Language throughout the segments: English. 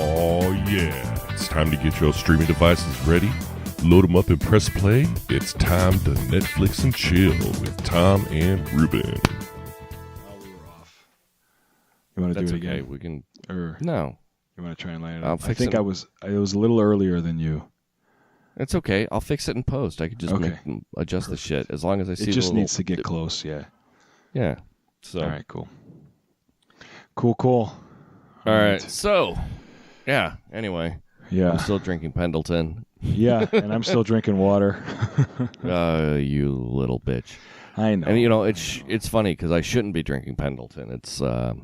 Oh yeah, it's time to get your streaming devices ready. Load them up and press play. It's time to Netflix and chill with Tom and Ruben. Oh, we were off. You want to do it again? Okay. We can. Or No, you want to try and line it I'll up? I fix think it. I was a little earlier than you. it's okay. I'll fix it in post. I could just Okay. adjust the shit as long as I see. It the just little needs to get close, yeah. Yeah. So. All right, cool. Cool. All right. So. Yeah. Anyway, Yeah. I'm still drinking Pendleton. Yeah, and I'm still drinking water. You little bitch. I know. And it's funny because I shouldn't be drinking Pendleton. It's I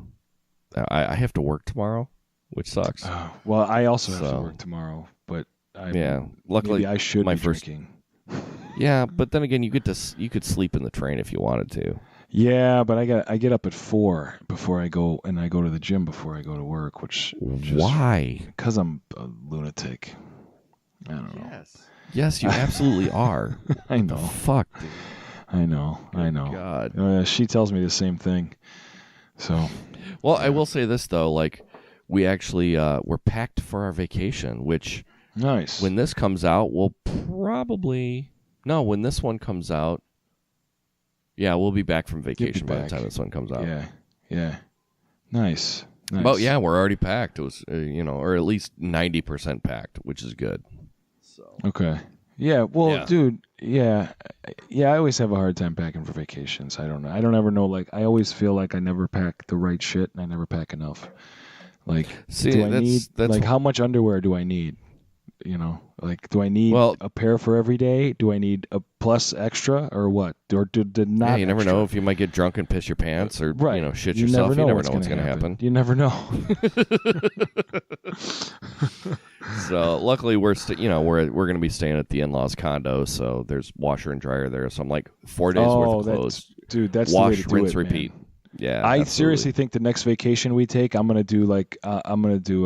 have to work tomorrow, which sucks. Well, I also have to So. work tomorrow, but Luckily, maybe I should my be first. drinking. Yeah, but then again, you could sleep in the train if you wanted to. Yeah, but I get up at 4 before I go, and I go to the gym before I go to work, which Why? because I'm a lunatic. I don't know. Yes, you absolutely are. I know. Fuck, dude. I know. God. She tells me the same thing. So. Well, I will say this though, like we actually we're packed for our vacation, which Nice. when this comes out, we'll probably when this one comes out, we'll be back from vacation by the back. time this one comes out. Yeah. Nice. But yeah, we're already packed. It was or at least 90% packed, which is good. So Okay. Yeah. Well, Yeah. dude. Yeah. I always have a hard time packing for vacations. I don't know. I don't ever know. Like, I always feel like I never pack the right shit, and I never pack enough. Like, See, do I need that's like how much underwear do I need? Like, do I need a pair for every day? Do I need a plus extra or what? Or did not? Yeah, you never extra? know if you might get drunk and piss your pants or shit You yourself. never know You never what's know what's going to happen. happen. You never know. So luckily we're we're going to be staying at the in-laws condo, so there's washer and dryer there. So I'm like 4 days worth of clothes. That's wash, the way to do rinse, it, man. repeat. Yeah, I absolutely. seriously think the next vacation we take, I'm gonna do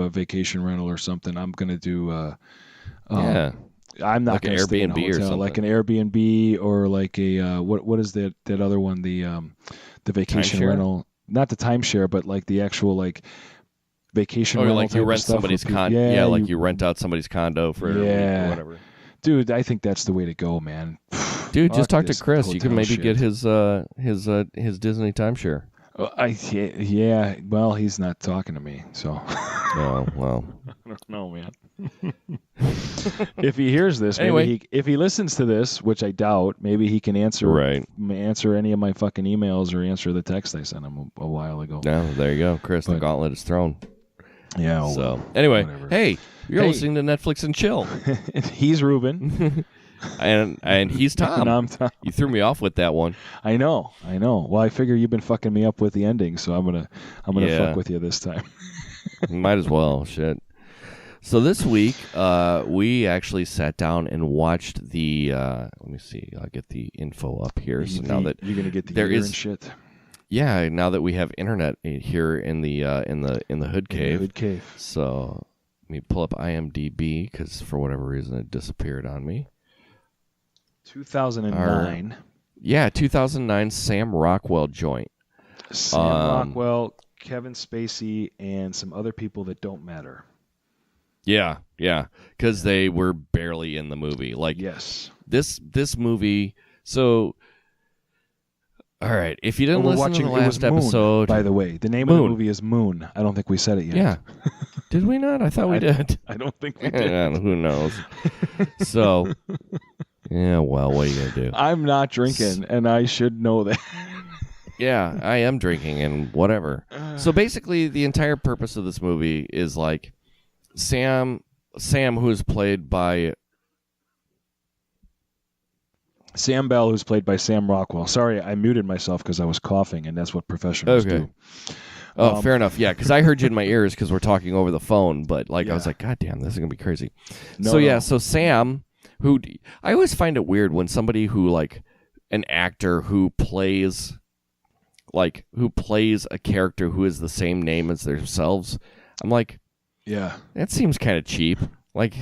a vacation rental or something. I'm gonna do I'm not Like an gonna stay in a Airbnb or hotel, something. like an Airbnb or like a what is that other one, the vacation Timeshare? rental, not the timeshare, but like the actual like vacation Or rental like type you of rent stuff somebody's where condo. people- Yeah, like you rent out somebody's condo for a week or whatever. Dude, I think that's the way to go, man. Dude, just Fuck talk to this Chris. You can hotel maybe shit. get his Disney timeshare. Well, he's not talking to me, so Oh, well. I don't know, man. If he hears this, Anyway. maybe if he listens to this, which I doubt, maybe he can answer any of my fucking emails or answer the text I sent him a while ago. No, there you go, Chris. The But- gauntlet is thrown. Yeah. well, So anyway, whatever. hey, you're Hey. listening to Netflix and Chill, He's Ruben, and he's Tom. and I'm Tom. You threw me off with that one. I know. Well, I figure you've been fucking me up with the ending, so I'm gonna Yeah. fuck with you this time. Might as well. Shit. So this week, we actually sat down and watched the. Let me see. I'll get the info up here. So now that you're gonna get the there year is- and shit. yeah, now that we have internet here in the hood cave. Hood cave. So let me pull up IMDb because for whatever reason it disappeared on me. 2009. Yeah, 2009 Sam Rockwell joint. Sam Rockwell, Kevin Spacey, and some other people that don't matter. Yeah, because they were barely in the movie. Like Yes. this movie. So, all right, if you didn't We're listen watching to the it was last Moon, episode, by the way. The name of the Moon. movie is Moon. I don't think we said it yet. yeah, did we not? I thought we did. I don't think we did. Who knows? So, yeah. Well, what are you gonna do? I'm not drinking, and I should know that. Yeah, I am drinking and whatever. So basically, the entire purpose of this movie is like Sam, who is played by Sam Bell, who's played by Sam Rockwell. Sorry, I muted myself because I was coughing, and that's what professionals Okay. do. Oh, fair enough. Yeah, because I heard you in my ears because we're talking over the phone. But I was Yeah. like, God damn, this is gonna be crazy. No, so no. so Sam, who I always find it weird when somebody who like an actor who plays a character who is the same name as themselves. I'm like, Yeah. that seems kind of cheap. Like,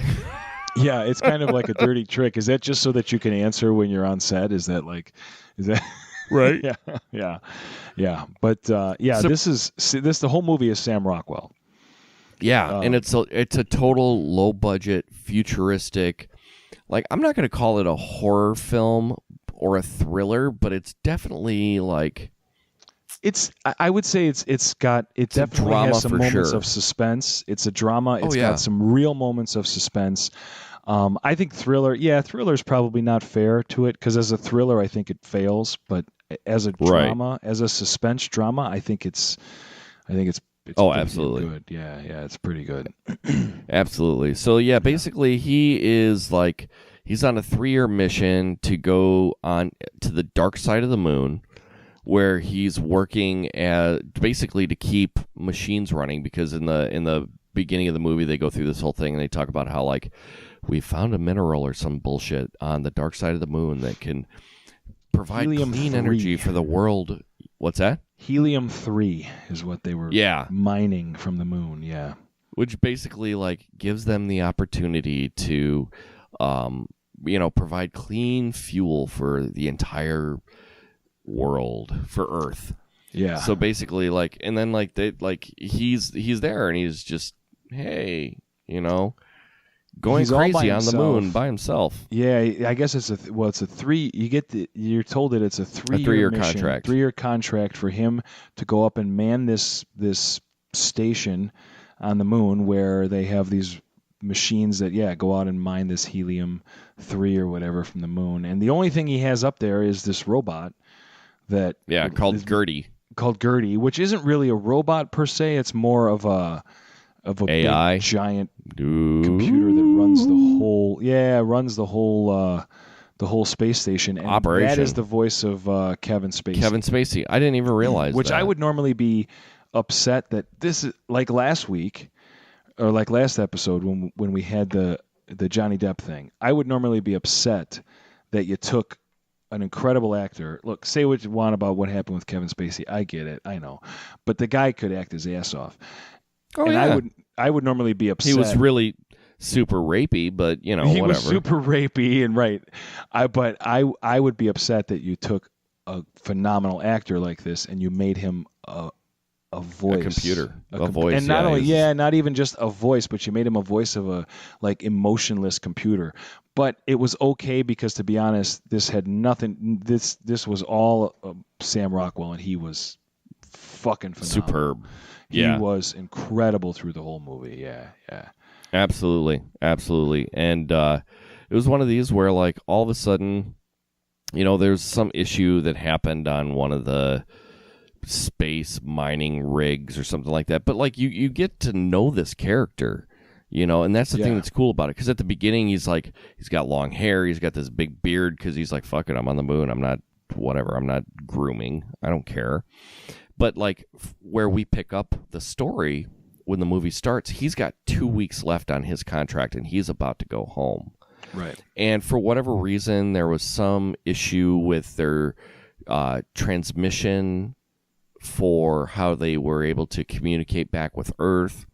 Yeah, it's kind of like a dirty trick. Is that just so that you can answer when you're on set? Is that Right. yeah, yeah, yeah. But yeah, So- this the whole movie is Sam Rockwell. Yeah, and it's a total low budget, futuristic. Like, I'm not going to call it a horror film or a thriller, but it's definitely like I would say it definitely drama has some for moments sure. of suspense. It's a drama. It's yeah. got some real moments of suspense. I think thriller. Yeah, thriller is probably not fair to it because as a thriller, I think it fails. But as a Right. drama, as a suspense drama, I think it's Oh, pretty absolutely. good. Yeah, it's pretty good. Absolutely. So yeah, basically he is like he's on a 3-year mission to go on to the dark side of the moon where he's working basically to keep machines running because in the beginning of the movie they go through this whole thing and they talk about how like we found a mineral or some bullshit on the dark side of the moon that can provide Helium clean 3. energy for the world. What's that? Helium-3 is what they were Yeah. mining from the moon. Yeah. Which basically like gives them the opportunity to provide clean fuel for the entire world, for Earth. Yeah. So basically like and then like they like he's there and he's just going He's all by crazy on the himself. moon by himself. Yeah, I guess it's a 3. You're told that it's a 3-year 3-year mission, contract. 3-year contract for him to go up and man this station on the moon where they have these machines that go out and mine this helium-3 or whatever from the moon. And the only thing he has up there is this robot that Called is Gertie. called Gertie, which isn't really a robot per se. It's more of a AI? big, giant computer that runs the whole space station. And Operation. that is the voice of Kevin Spacey. Kevin Spacey. I didn't even realize which that. I would normally be upset that this is like last week or like last episode when we had the Johnny Depp thing. I would normally be upset that you took an incredible actor. Look, say what you want about what happened with Kevin Spacey. I get it. I know. But the guy could act his ass off. Oh, and yeah. I would normally be upset. He was really super rapey, but he whatever. was super rapey and right. But I would be upset that you took a phenomenal actor like this and you made him a voice, a computer, a voice, and not only he's- not even just a voice, but you made him a voice of a like emotionless computer. But it was okay because to be honest, this had nothing. This was all Sam Rockwell, and he was fucking phenomenal. superb. He Yeah. was incredible through the whole movie. Yeah. Absolutely. And it was one of these where, like, all of a sudden, there's some issue that happened on one of the space mining rigs or something like that. But, like, you get to know this character, and that's the thing that's cool about it. Because at the beginning, he's got long hair. He's got this big beard because he's like, fuck it, I'm on the moon. I'm not grooming. I don't care. But, like, where we pick up the story when the movie starts, he's got 2 weeks left on his contract, and he's about to go home. Right. And for whatever reason, there was some issue with their transmission for how they were able to communicate back with Earth.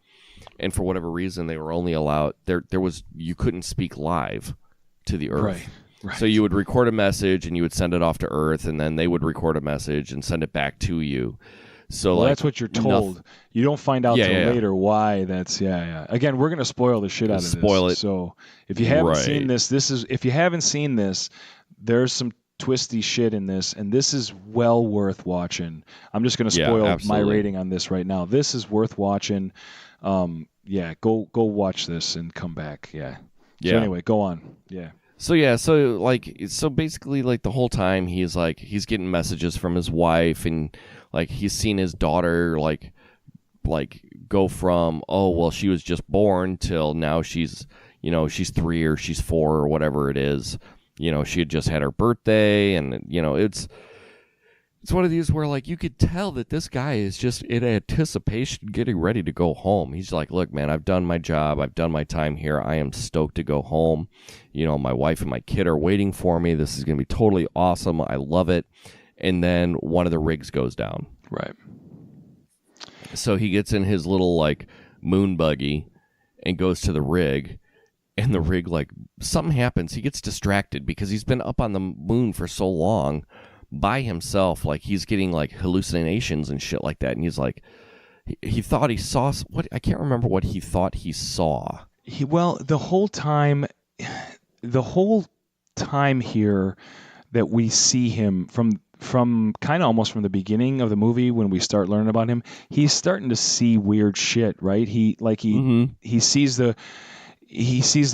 And for whatever reason, they were only allowed... you couldn't speak live to the Earth. Right. So you would record a message and you would send it off to Earth, and then they would record a message and send it back to you. So Well, that's what you're told. You don't find out till later why that's Again, we're gonna spoil the shit out of this. Spoil it. So if you haven't Right. seen this, there's some twisty shit in this, and this is well worth watching. I'm just gonna spoil my absolutely. rating on this right now. This is worth watching. Go watch this and come back. Yeah. So Yeah. anyway, go on. Yeah. So basically, like, the whole time he's getting messages from his wife, and like he's seen his daughter like go from, oh well, she was just born till now she's 3 or she's 4 or whatever it is. She had just had her birthday, and it's one of these where, like, you could tell that this guy is just in anticipation, getting ready to go home. He's like, look, man, I've done my job. I've done my time here. I am stoked to go home. My wife and my kid are waiting for me. This is going to be totally awesome. I love it. And then one of the rigs goes down. Right. So he gets in his little, like, moon buggy and goes to the rig. and the rig, like, something happens. He gets distracted because he's been up on the moon for so long by himself. Like, he's getting, like, hallucinations and shit like that. And he's like, he thought he saw what, I can't remember what he thought he saw. The whole time here that we see him from kind of almost from the beginning of the movie when we start learning about him, he's starting to see weird shit, right? He sees the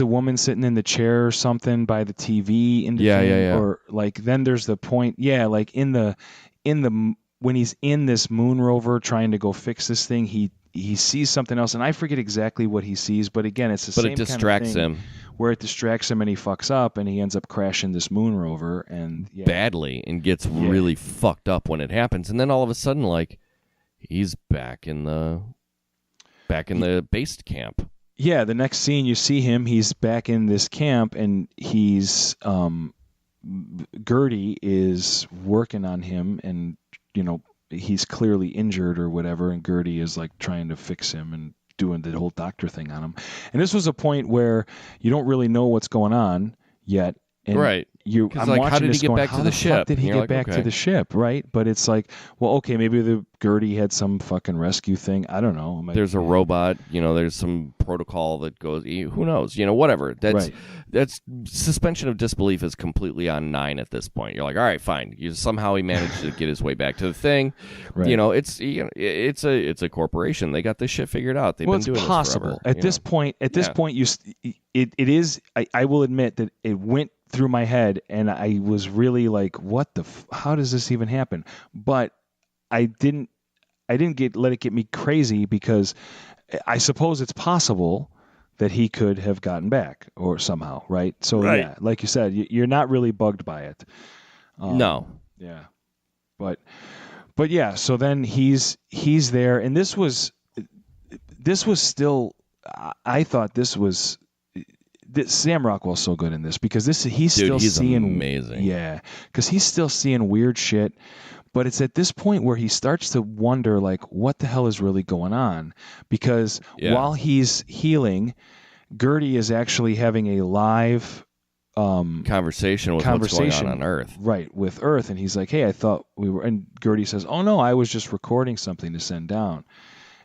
woman sitting in the chair or something by the TV or like then there's the point like in the when he's in this moon rover trying to go fix this thing, he sees something else, and I forget exactly what he sees, but again, it's the same kind of thing. But it distracts him. Where it distracts him and he fucks up and he ends up crashing this moon rover and badly and gets really fucked up when it happens. And then all of a sudden, like, he's back in the base camp. Yeah, the next scene you see him, he's back in this camp and he's Gertie is working on him and he's clearly injured or whatever, and Gertie is like trying to fix him and doing the whole doctor thing on him. And this was a point where you don't really know what's going on yet. And right. I'm like, watching how did this he get going, back to the ship? How did he get back to the ship, right? But it's like, well, okay, maybe the Gertie had some fucking rescue thing. I don't know. There's a robot, there's some protocol that goes, who knows, whatever. That's suspension of disbelief is completely on 9 at this point. You're like, all right, fine. Somehow he managed to get his way back to the thing. Right. It's a corporation. They got this shit figured out. They've been doing possible. This forever. At this point, it is. I will admit that it went through my head, and I was really like, "What how does this even happen?" But I didn't let it get me crazy because I suppose it's possible that he could have gotten back or somehow, right? So yeah, like you said, you're not really bugged by it. No. Yeah. But yeah. So then he's there, and this was still. I thought this was. Sam Rockwell's so good in this because he's seeing amazing. Yeah, because he's still seeing weird shit. But it's at this point where he starts to wonder, like, what the hell is really going on? Because while he's healing, Gertie is actually having a live conversation with what's going on Earth. Right, with Earth. And he's like, hey, I thought we were... And Gertie says, oh, no, I was just recording something to send down.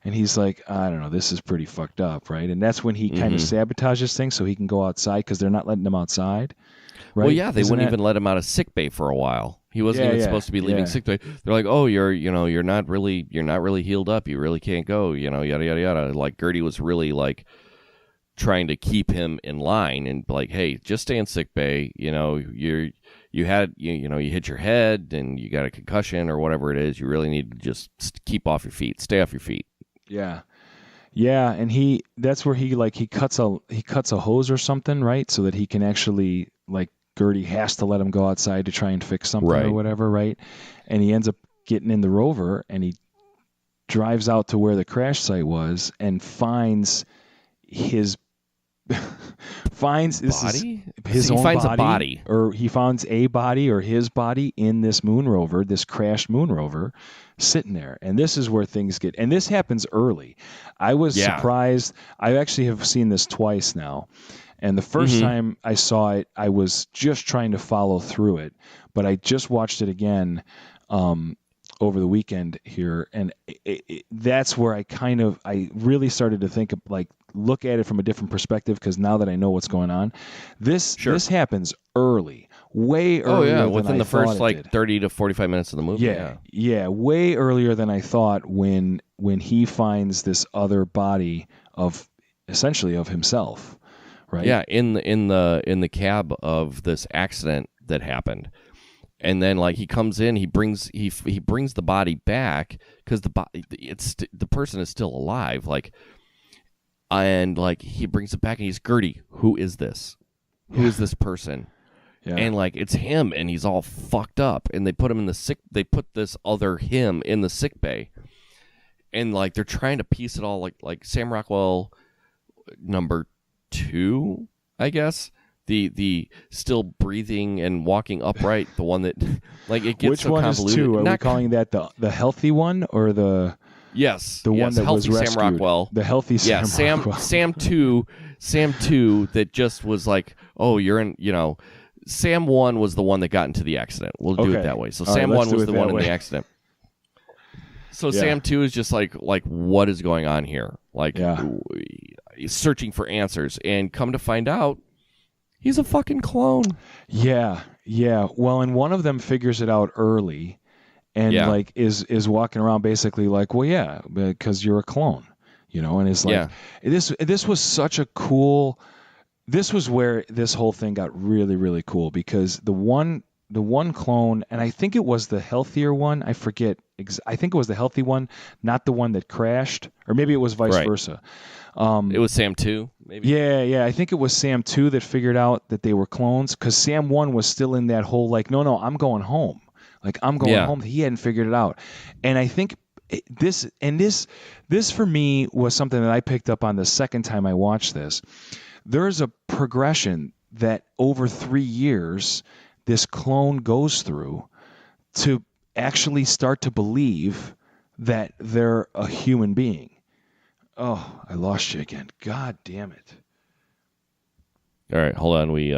And he's like, I don't know, this is pretty fucked up, right? And that's when he kind of sabotages things so he can go outside because they're not letting him outside. Right? Well, yeah, they wouldn't even let him out of sickbay for a while. He wasn't even supposed to be leaving sickbay. They're like, oh, you're not really healed up. You really can't go. Yada yada yada. Like Gertie was really like trying to keep him in line and like, hey, just stay in sickbay. You hit your head and you got a concussion or whatever it is. You really need to just keep off your feet. Stay off your feet. Yeah. Yeah, and that's where he cuts a hose or something, right? So that he can actually, like, Gertie has to let him go outside to try and fix something or whatever, right? And he ends up getting in the rover and he drives out to where the crash site was and finds his body? His own body, or he finds a body or his body in this moon rover, this crashed moon rover, sitting there. And this is where things get, and this happens early. I was surprised. I actually have seen this twice now. And the first time I saw it, I was just trying to follow through it, but I just watched it again over the weekend here, and that's where I really started to think of, like, look at it from a different perspective, because now that I know what's going on, this happens early, way earlier within the first 30 to 45 minutes of the movie. Yeah, way earlier than I thought when he finds this other body of essentially of himself, right? Yeah, in the cab of this accident that happened. And then, like, he comes in, he brings the body back because the person is still alive, like, and like he brings it back and he's Gertie. Who is this? Who is this person? Yeah. And like it's him, and he's all fucked up. And they put him in They put this other him in the sick bay, and like they're trying to piece it all. Like Sam Rockwell, number 2, I guess. The still breathing and walking upright, the one that like it gets Which so one convoluted. is 2? Are we calling that the healthy one or the Yes, one that healthy was rescued? Sam Rockwell, the healthy Sam Rockwell. Sam 2 Sam 2 that just was like, oh, you're in, Sam 1 was the one that got into the accident. We'll do it that way. So All Sam right, 1 let's do was it the that one in way. the accident. So Yeah. Sam 2 is just like what is going on here? Like he's searching for answers, and come to find out, he's a fucking clone. Yeah. Well, and one of them figures it out early, and Yeah. like is walking around basically like, well, yeah, because you're a clone, and it's like this was such a cool. This was where this whole thing got really, really cool, because the one clone, and I think it was the healthier one. I forget. I think it was the healthy one, not the one that crashed, or maybe it was vice versa. It was Sam 2, maybe. Yeah. I think it was Sam 2 that figured out that they were clones, because Sam 1 was still in that whole like, no, I'm going home. Like, I'm going home. He hadn't figured it out. And I think this for me was something that I picked up on the second time I watched this. There's a progression that over 3 years this clone goes through to actually start to believe that they're a human being. Oh, I lost you again. God damn it. All right, hold on. We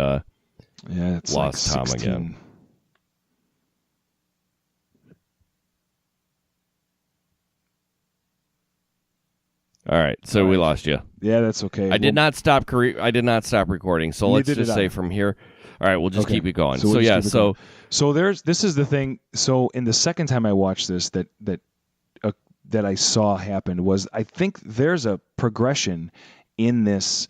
It's lost like Tom again. All right, so we lost you. Yeah, that's okay. I did not stop recording. So let's just say from here. All right, we'll just keep it going. So So this is the thing. So in the second time I watched this, that I saw happened was, I think there's a progression in this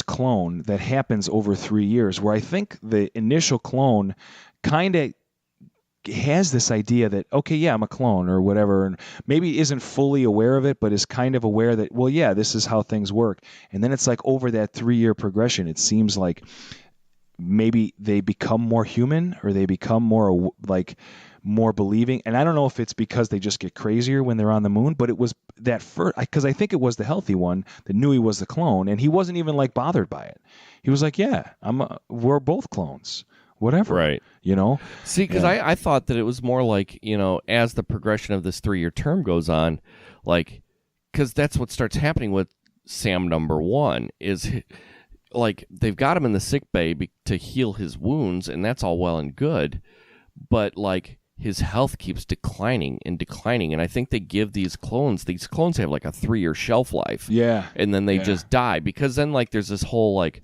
clone that happens over 3 years, where I think the initial clone kind of has this idea that, okay, yeah, I'm a clone or whatever, and maybe isn't fully aware of it, but is kind of aware that, well, yeah, this is how things work. And then it's like over that 3-year progression, it seems like maybe they become more human, or they become more more believing. And I don't know if it's because they just get crazier when they're on the moon, but it was that first, because I think it was the healthy one that knew he was the clone, and he wasn't even like bothered by it. He was like, yeah, we're both clones. Whatever. Right. See, because I thought that it was more like, as the progression of this 3-year term goes on, like, because that's what starts happening with Sam number 1 is, like, they've got him in the sick bay to heal his wounds, and that's all well and good, but, like, his health keeps declining, and I think they give these clones have, like, a 3-year shelf life. Yeah. And then they just die, because then, like, there's this whole, like,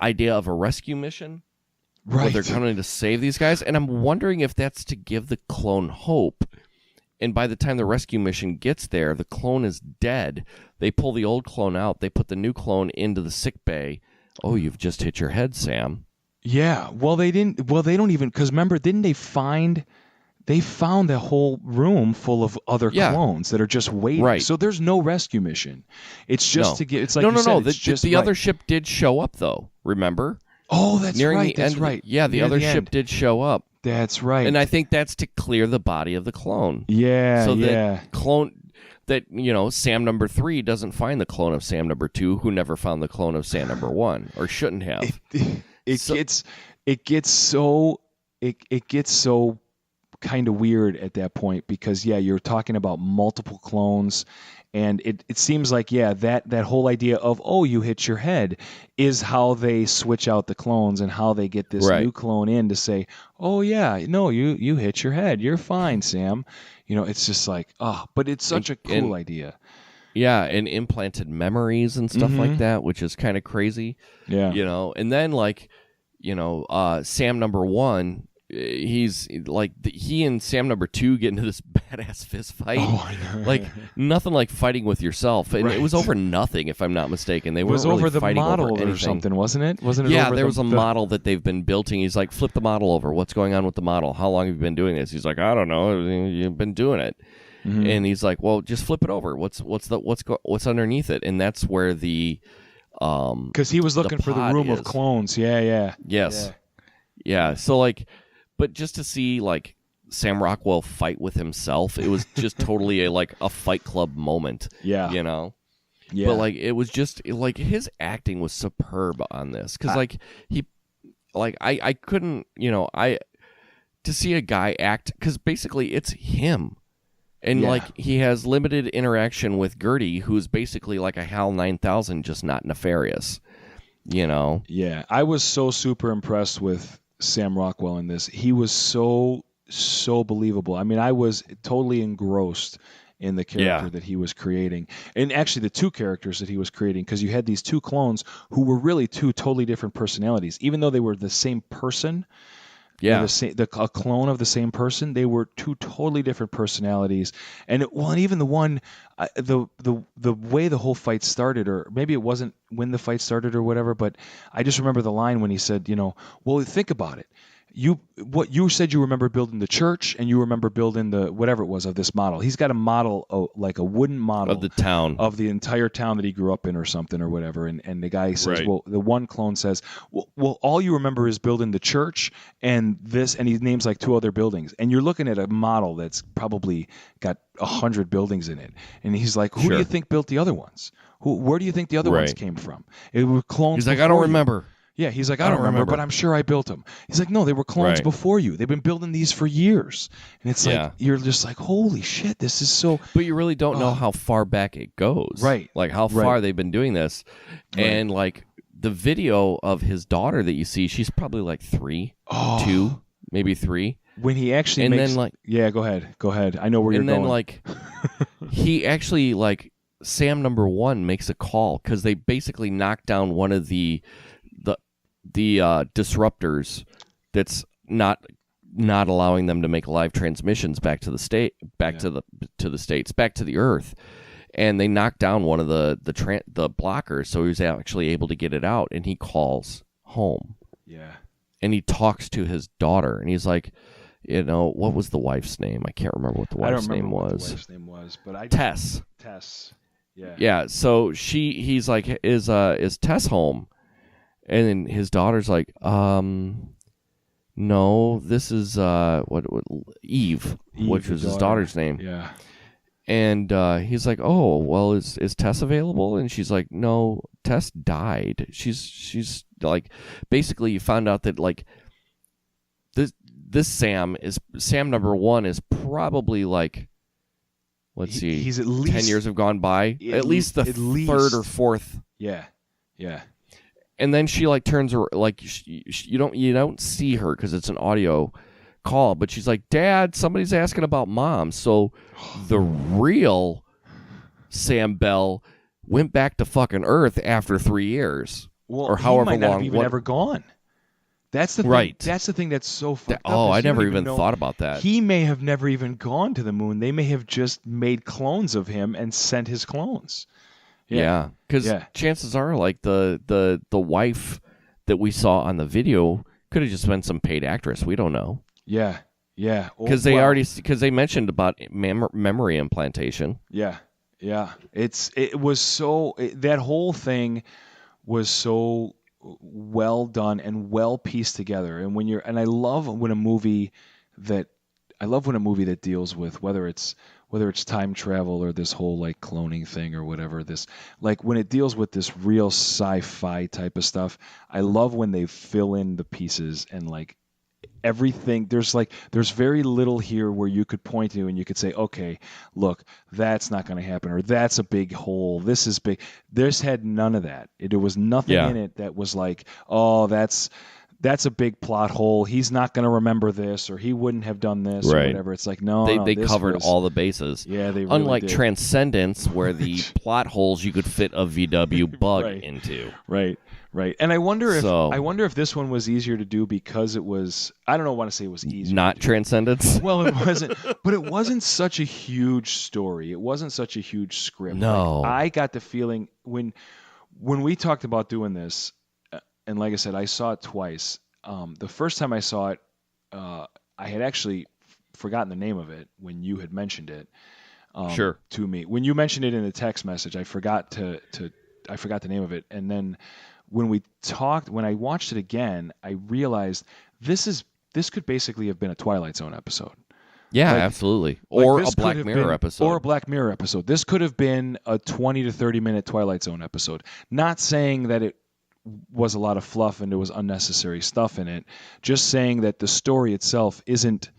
idea of a rescue mission. Right. Where they're coming to save these guys. And I'm wondering if that's to give the clone hope. And by the time the rescue mission gets there, the clone is dead. They pull the old clone out. They put the new clone into the sick bay. Oh, you've just hit your head, Sam. Yeah. Well, they don't even, because remember, didn't they found the whole room full of other clones that are just waiting. Right. So there's no rescue mission. It's just to get, it's like no. The other ship did show up, though. Remember? Oh, that's Nearing right. the That's end, right. The other ship did show up. That's right. And I think that's to clear the body of the clone. Yeah. So that Sam number 3 doesn't find the clone of Sam number 2, who never found the clone of Sam number 1, or shouldn't have. It gets so kind of weird at that point, because you're talking about multiple clones, and it seems like that whole idea of, oh, you hit your head is how they switch out the clones, and how they get this new clone in to say, oh yeah, no, you hit your head, you're fine, Sam. It's just like, but it's such a cool idea. Yeah, and implanted memories and stuff like that, which is kind of crazy. Yeah. And then Sam number 1, he's like, he and Sam number 2 get into this badass fist fight. Oh, I know. Like nothing like fighting with yourself, and it was over nothing, if I'm not mistaken. They weren't really over the fighting model over anything. or something, wasn't it? Yeah, over there was a model that they've been building. He's like, flip the model over. What's going on with the model? How long have you been doing this? He's like, I don't know. You've been doing it. Mm-hmm. And he's like, well, just flip it over. What's underneath it? And that's where the because he was looking for the room of clones. Yeah. Yes. Yeah. So like, but just to see like Sam Rockwell fight with himself, it was just totally a Fight Club moment. Yeah. Yeah. But like, it was just like his acting was superb on this, because I couldn't, to see a guy act, because basically it's him. And Yeah. like he has limited interaction with Gertie, who's basically like a HAL 9000, just not nefarious. You know? Yeah, I was so super impressed with Sam Rockwell in this. He was so believable. I mean, I was totally engrossed in the character Yeah. that he was creating, and actually the two characters that he was creating, because you had these two clones who were really two totally different personalities, even though they were the same person. Yeah. A clone of the same person. They were two totally different personalities, and and even the one, the way the whole fight started, or maybe it wasn't when the fight started or whatever. But I just remember the line when he said, well, think about it. You said you remember building the church, and you remember building the whatever it was of this model. He's got a model, like a wooden model Of the town. of the entire town that he grew up in, or something, or whatever. And the guy says, Right. well, the one clone says, well, all you remember is building the church and this, and he names like two other buildings. And you're looking at a model that's probably got 100 buildings in it. And he's like, who do Sure. you think built the other ones? Where do you think the other ones Right. came from? It were clones. He's like, I don't before you." remember. Yeah, he's like, I don't remember, but I'm sure I built them. He's like, no, they were clones Right. before you. They've been building these for years. And it's Yeah. like, you're just like, holy shit, this is so... But you really don't know how far back it goes. Right. Like how Right. far they've been doing this. Right. And like the video of his daughter that you see, she's probably like 3, Oh. 2, maybe 3. When he actually And makes... then, like- Yeah, go ahead. I know where And you're then going. like he actually like Sam number 1 makes a call because they basically knock down one of the disruptors that's not allowing them to make live transmissions back to the state, to the states, back to the Earth, and they knocked down one of the blockers, so he was actually able to get it out, and he calls home Yeah. and he talks to his daughter, and he's like, what was the wife's name? I can't remember what the I don't wife's remember name what was. the wife's name was, but I... Tess. Tess. Yeah. Yeah, so he's like, is Tess home? And then his daughter's like, no, this is what Eve, which the was his daughter. daughter's name. Yeah. And he's like, oh, well, is Tess available? And she's like, no, Tess died. She's like, basically, you found out that like this Sam number 1 is probably like, let's see, He's at least 10 years have gone by, at least the third or fourth. Yeah. Yeah. And then she like turns her like you don't see her because it's an audio call, but she's like, Dad, somebody's asking about Mom. So the real Sam Bell went back to fucking Earth after 3 years, Well, or however he might not long. have even ever gone. That's the thing. Right. That's the thing that's so fucked up. Oh, is I you don't never even know- thought about that. He may have never even gone to the moon. They may have just made clones of him and sent his clones. Yeah, because Yeah. chances are, like the wife that we saw on the video could have just been some paid actress. We don't know. Yeah. Yeah. Because they mentioned about memory implantation. Yeah. Yeah. That whole thing was so well done and well pieced together. And I love when a movie that deals with whether it's time travel or this whole like cloning thing or whatever, this like when it deals with this real sci-fi type of stuff. I love when they fill in the pieces and like everything. There's very little here where you could point to and you could say, okay, look, that's not going to happen, or that's a big hole. This is big. This had none of that. There was nothing in it that was like, oh, that's a big plot hole. He's not going to remember this, or he wouldn't have done this, or Right. whatever. It's like, no, They this covered was- all the bases. Yeah, they really Unlike did. Transcendence, where the plot holes you could fit a VW bug Right. into. Right. And I wonder So- if this one was easier to do because it was. I don't want to say it was easier. Not Transcendence. Well, it wasn't, but it wasn't such a huge story. It wasn't such a huge script. No. Like, I got the feeling when we talked about doing this, and like I said, I saw it twice. The first time I saw it, I had actually forgotten the name of it when you had mentioned it. Sure. To me, when you mentioned it in a text message, I forgot the name of it, and then when I watched it again, I realized this could basically have been a Twilight Zone episode. Yeah, Like- absolutely. Like, Or this a Black could have Mirror been- episode. Or a Black Mirror episode. This could have been a 20 to 30 minute Twilight Zone episode. Not saying that it was a lot of fluff and there was unnecessary stuff in it. Just saying that the story itself isn't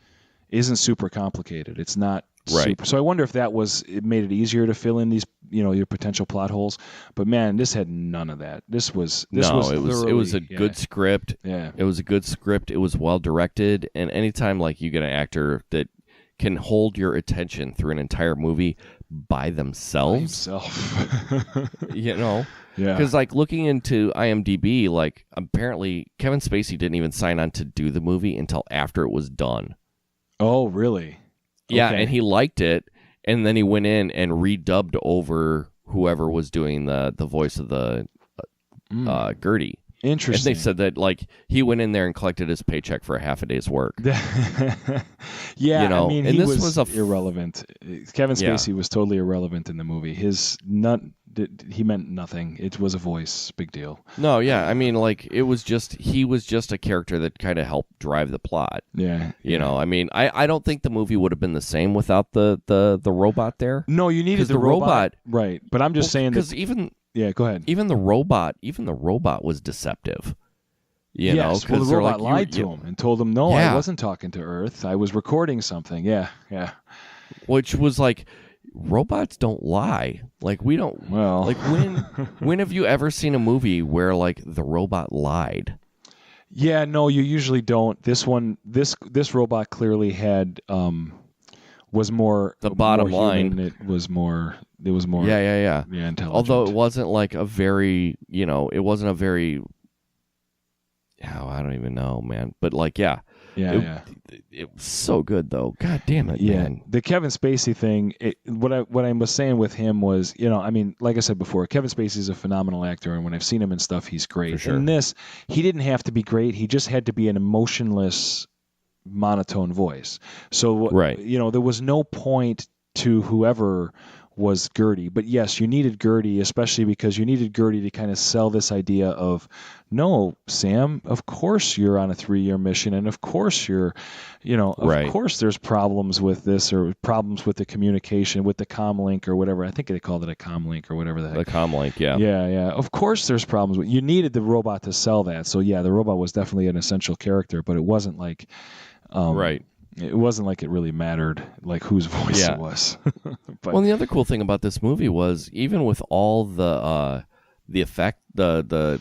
super complicated. It's not Right. super. So I wonder if it made it easier to fill in these, your potential plot holes. But man, this had none of that. It was a good script. Yeah. It was a good script. It was well directed, and anytime like you get an actor that can hold your attention through an entire movie by themselves, Yeah. because like looking into IMDb, like apparently Kevin Spacey didn't even sign on to do the movie until after it was done. Oh, really? Yeah, Okay. and he liked it, and then he went in and redubbed over whoever was doing the voice of the Gertie. And Interesting. they said that like he went in there and collected his paycheck for a half a day's work. Yeah, You know, I mean, and he this was was irrelevant. Kevin Yeah. Spacey was totally irrelevant in the movie. He meant nothing. It was a voice, big deal. No, yeah, I mean like he was just a character that kind of helped drive the plot. Yeah, You know, I mean, I don't think the movie would have been the same without the robot there. No, you needed 'Cause the the robot- right? But I'm just saying because that. even Go ahead. even the robot was deceptive. You know, Yes, well, 'cause the they're robot like, lied to him and told him, "No, Yeah. I wasn't talking to Earth. I was recording something." Yeah. which was like, robots don't lie. Like we don't. Well, Like when have you ever seen a movie where like the robot lied? yeah, no, you usually don't. This robot clearly had was more The bottom more human. line. It was more. Yeah. intelligent. Although it wasn't like a very, it wasn't a very. Oh, I don't even know, man. But like, yeah. It was so good though. God damn it, Yeah, man. the Kevin Spacey thing. What I was saying with him was, I mean, like I said before, Kevin Spacey is a phenomenal actor, and when I've seen him in stuff, he's great. For sure. In this, he didn't have to be great. He just had to be an emotionless, monotone voice. So, Right. there was no point to whoever was Gertie. But yes, you needed Gertie, especially because you needed Gertie to kind of sell this idea of, no, Sam, of course you're on a 3-year mission, and of course you're, Right. of course there's problems with this or problems with the communication, with the comlink or whatever. I think they called it a comlink or whatever the heck. The comlink, yeah. Yeah. Of course there's problems with. You needed the robot to sell that. So yeah, the robot was definitely an essential character, but it wasn't like, Right. it wasn't like it really mattered like whose voice Yeah. it was. But Well, the other cool thing about this movie was even with all the effect, the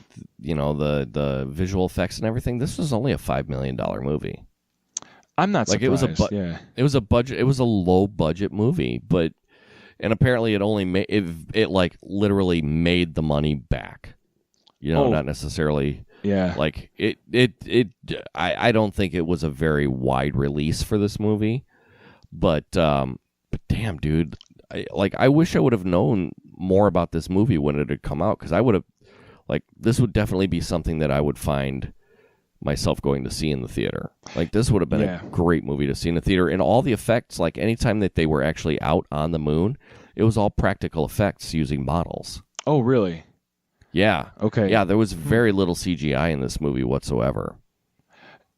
visual effects and everything, this was only a $5 million movie. I'm not Like surprised. it was yeah. It was a low budget movie, and apparently it only made it like literally made the money back. Oh. Not necessarily. Yeah. Like I don't think it was a very wide release for this movie, but damn, dude, I wish I would have known more about this movie when it had come out, because I would have, like, this would definitely be something that I would find myself going to see in the theater. Like, this would have been Yeah. a great movie to see in the theater, and all the effects, like anytime that they were actually out on the moon, it was all practical effects using models. Oh, really? Yeah. Okay. Yeah, there was very little CGI in this movie whatsoever.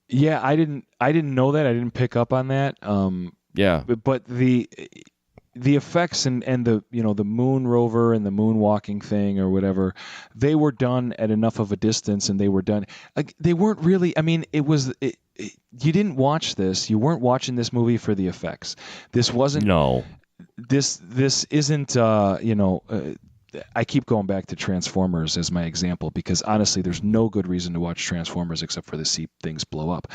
Yeah, I didn't know that. I didn't pick up on that. Yeah. But the effects and the the moon rover and the moonwalking thing or whatever, they were done at enough of a distance, and they were done. They weren't really. I mean, you didn't watch this. You weren't watching this movie for the effects. This wasn't. No. This isn't. I keep going back to Transformers as my example, because honestly, there's no good reason to watch Transformers except for to see things blow up.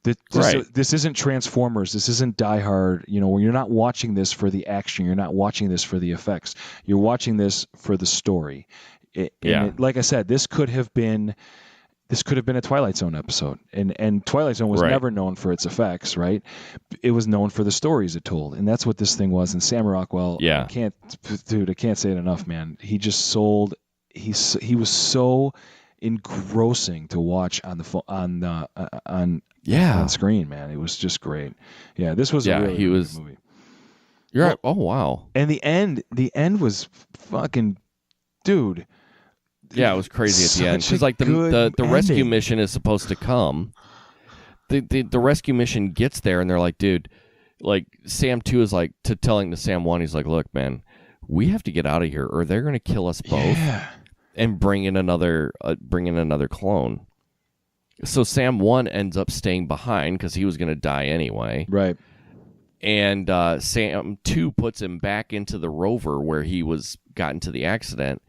This isn't Transformers. This isn't Die Hard. Where you're not watching this for the action. You're not watching this for the effects. You're watching this for the story. Like I said, this could have been a Twilight Zone episode, and Twilight Zone was Right. never known for its effects, right? It was known for the stories it told, and that's what this thing was. And Sam Rockwell, Yeah. I can't say it enough, man. He just sold. He was so engrossing to watch on on screen, man. It was just great. Yeah, this was a really, really good movie. You're right. Oh wow. And the end was fucking, dude. Yeah, it was crazy at the end, Such because a like the good rescue ending. mission is supposed to come. The rescue mission gets there, and they're like, dude, like Sam 2 is like telling to Sam 1, he's like, look, man, we have to get out of here, or they're gonna kill us both, Yeah. and bring in another clone. So Sam 1 ends up staying behind because he was gonna die anyway. Right. And Sam 2 puts him back into the rover where he got into the accident,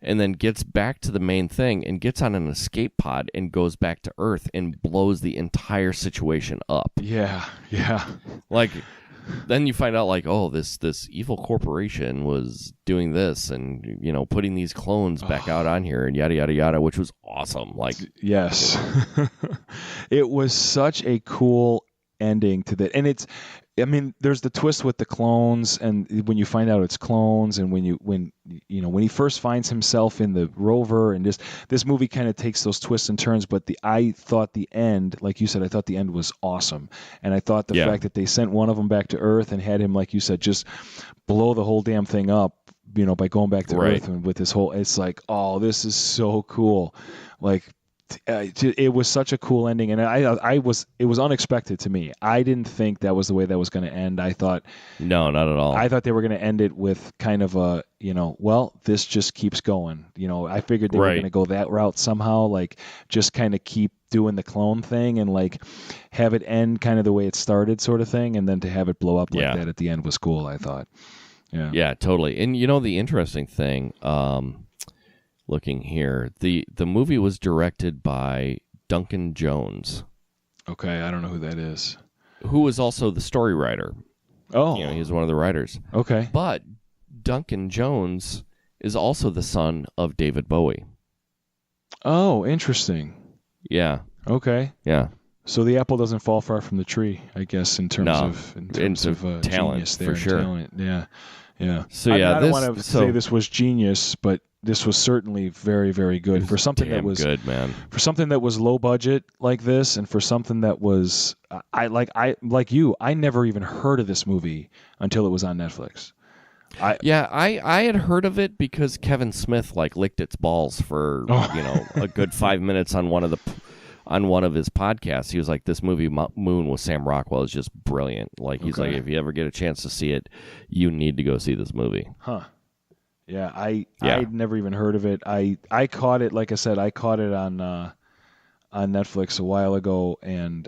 and then gets back to the main thing and gets on an escape pod and goes back to Earth and blows the entire situation up. Yeah. Like, then you find out, like, oh, this evil corporation was doing this and, you know, putting these clones back out on here and yada, yada, yada, which was awesome. Like, yes. It was such a cool ending to that. And there's the twist with the clones, and when you find out it's clones, and when he first finds himself in the rover, and this movie kind of takes those twists and turns. But I thought the end, like you said, I thought the end was awesome, and I thought the fact that they sent one of them back to Earth and had him, like you said, just blow the whole damn thing up, you know, by going back to Earth, and with this whole, it's like, oh, this is so cool, like. It was such a cool ending, and it was unexpected to me. I didn't think that was the way that was going to end. I thought no, not at all. I thought they were going to end it with kind of a, you know, well, this just keeps going. You know, I figured they were going to go that route somehow, like just kind of keep doing the clone thing and like have it end kind of the way it started, sort of thing, and then to have it blow up like that at the end was cool, I thought. Yeah, totally. And you know, the interesting thing. Looking here, the movie was directed by Duncan Jones. Okay, I don't know who that is. Who was also the story writer. Oh. You know, he's one of the writers. Okay. But Duncan Jones is also the son of David Bowie. Oh, interesting. Yeah. Okay. Yeah. So the apple doesn't fall far from the tree, I guess, in terms of talent, genius there, for sure. Talent. Yeah. So yeah, I don't want to say this was genius, but this was certainly very, very good for something that was good, man. For something that was low budget like this, and for something that was I never even heard of this movie until it was on Netflix. I had heard of it because Kevin Smith like licked its balls for a good 5 minutes on one of his podcasts. He was like, this movie Moon with Sam Rockwell is just brilliant. Like, he's like, if you ever get a chance to see it, you need to go see this movie. Huh. Yeah, I'd never even heard of it. I caught it, like I said, I caught it on Netflix a while ago, and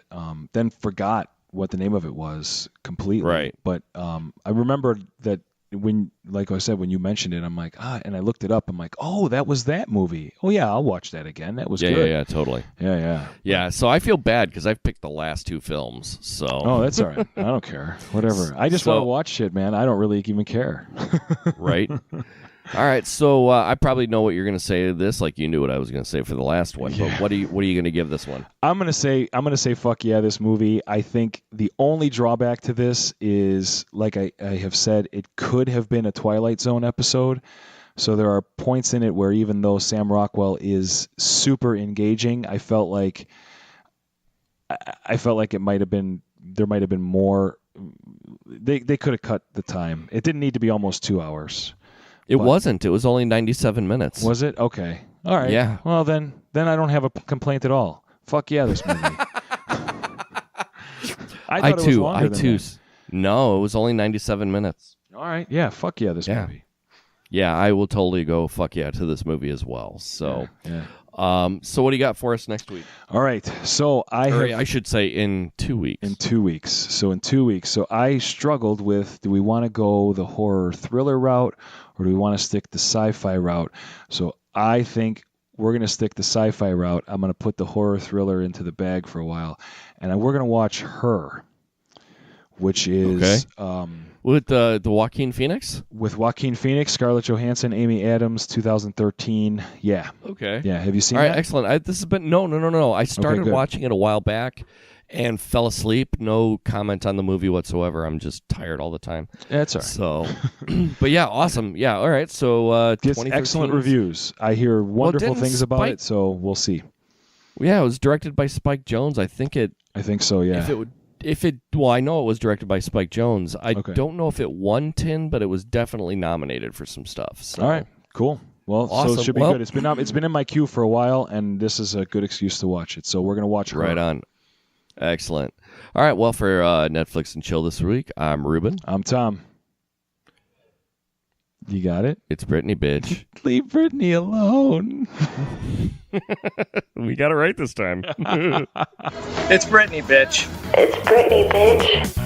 then forgot what the name of it was completely. Right. But I remember that when, like I said, when you mentioned it, I'm like, and I looked it up. I'm like, oh, that was that movie. Oh yeah, I'll watch that again. That was good. Yeah, totally. Yeah. So I feel bad because I've picked the last two films. So that's all right. I don't care. Whatever. I just want to watch shit, man. I don't really even care. Right. All right, so I probably know what you're going to say to this, like you knew what I was going to say for the last one. Yeah. But what are you going to give this one? I'm going to say fuck yeah, this movie. I think the only drawback to this is, like I have said, it could have been a Twilight Zone episode. So there are points in it where even though Sam Rockwell is super engaging, I felt like it might have been more. They could have cut the time. It didn't need to be almost 2 hours. It wasn't. It was only 97 minutes. Was it? Okay. All right. Yeah. Well, then I don't have a complaint at all. Fuck yeah, this movie. I thought it was longer than that. No, it was only 97 minutes. All right. Yeah. Fuck yeah, this movie. Yeah, I will totally go fuck yeah to this movie as well. So, so what do you got for us next week? All right. So I should say in 2 weeks. In 2 weeks. So I struggled with, do we want to go the horror thriller route, or do we want to stick the sci-fi route? So I think we're going to stick the sci-fi route. I'm going to put the horror thriller into the bag for a while, and we're going to watch Her, which is with the Joaquin Phoenix? With Joaquin Phoenix, Scarlett Johansson, Amy Adams, 2013. Yeah. Okay. Yeah. Have you seen that? All right, excellent. This has been no. I started watching it a while back and fell asleep. No comment on the movie whatsoever. I'm just tired all the time. That's all right. So, but yeah, awesome. Yeah, all right. So, gets excellent reviews. I hear wonderful things about it. So we'll see. Yeah, it was directed by Spike Jonze. I think so. Yeah. Well, I know it was directed by Spike Jonze. I don't know if it won 10, but it was definitely nominated for some stuff. So. All right, cool. Well, awesome. So it should be good. It's been in my queue for a while, and this is a good excuse to watch it. So we're gonna watch Her. Right on. Excellent. All right. Well, for Netflix and Chill this week, I'm Ruben. I'm Tom. You got it? It's Brittany, bitch. Leave Brittany alone. We got it right this time. It's Brittany, bitch. It's Brittany, bitch.